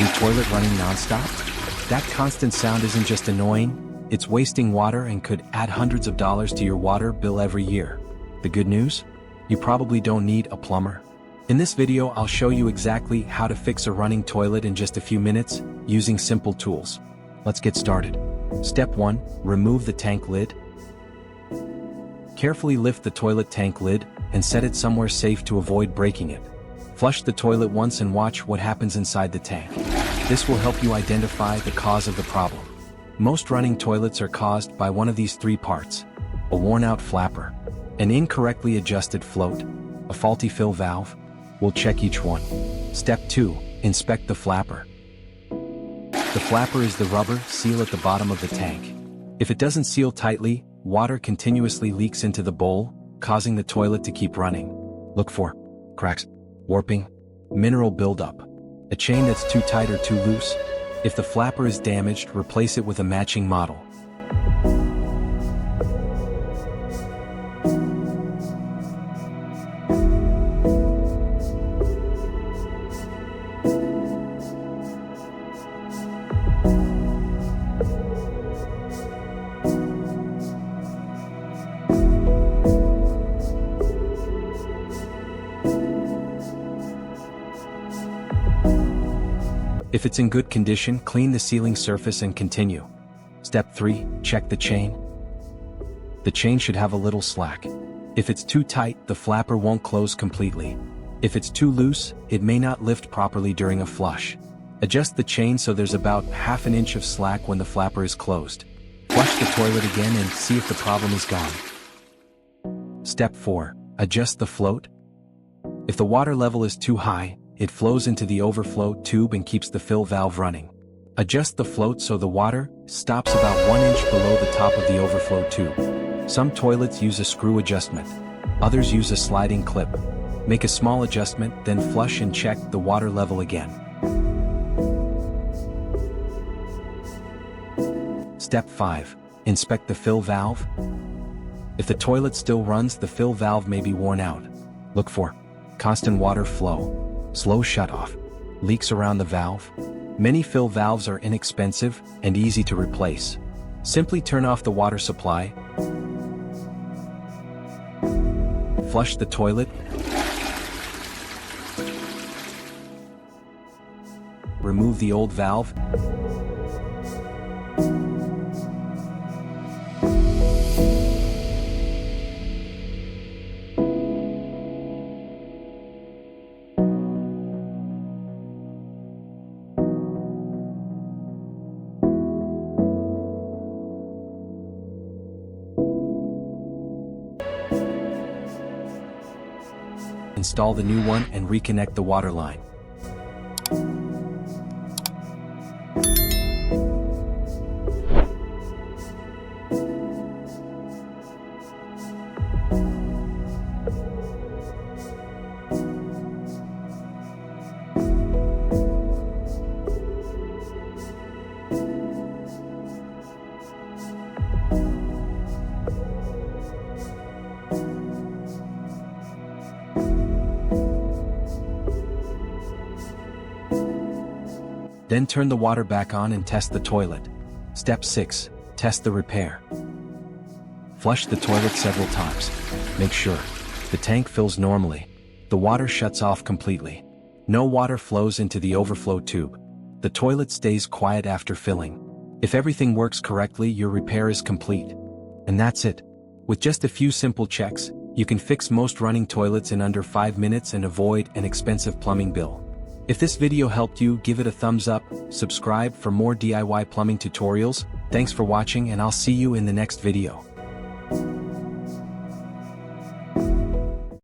your toilet running nonstop? That constant sound isn't just annoying, it's wasting water and could add hundreds of dollars to your water bill every year. The good news? You probably don't need a plumber. In this video, I'll show you exactly how to fix a running toilet in just a few minutes, using simple tools. Let's get started. Step 1. Remove the tank lid. Carefully lift the toilet tank lid and set it somewhere safe to avoid breaking it. Flush the toilet once and watch what happens inside the tank. This will help you identify the cause of the problem. Most running toilets are caused by one of these three parts: a worn-out flapper, an incorrectly adjusted float, a faulty fill valve. We'll check each one. Step 2. Inspect the flapper. The flapper is the rubber seal at the bottom of the tank. If it doesn't seal tightly, water continuously leaks into the bowl, causing the toilet to keep running. Look for cracks, warping, mineral buildup, a chain that's too tight or too loose. If the flapper is damaged, replace it with a matching model. If it's in good condition, clean the sealing surface and continue. Step 3. Check the chain. The chain should have a little slack. If it's too tight, the flapper won't close completely. If it's too loose, it may not lift properly during a flush. Adjust the chain so there's about ½ an inch of slack when the flapper is closed. Flush the toilet again and see if the problem is gone. Step 4. Adjust the float. If the water level is too high, it flows into the overflow tube and keeps the fill valve running. Adjust the float so the water stops about 1 inch below the top of the overflow tube. Some toilets use a screw adjustment. Others use a sliding clip. Make a small adjustment, then flush and check the water level again. Step 5. Inspect the fill valve. If the toilet still runs, the fill valve may be worn out. Look for constant water flow, slow shutoff, leaks around the valve. Many fill valves are inexpensive and easy to replace. Simply turn off the water supply, flush the toilet, remove the old valve, install the new one and reconnect the water line. Then turn the water back on and test the toilet. Step 6. Test the repair. Flush the toilet several times. Make sure the tank fills normally. The water shuts off completely. No water flows into the overflow tube. The toilet stays quiet after filling. If everything works correctly, your repair is complete. And that's it. With just a few simple checks, you can fix most running toilets in under 5 minutes and avoid an expensive plumbing bill. If this video helped you, give it a thumbs up, subscribe for more DIY plumbing tutorials. Thanks for watching, and I'll see you in the next video.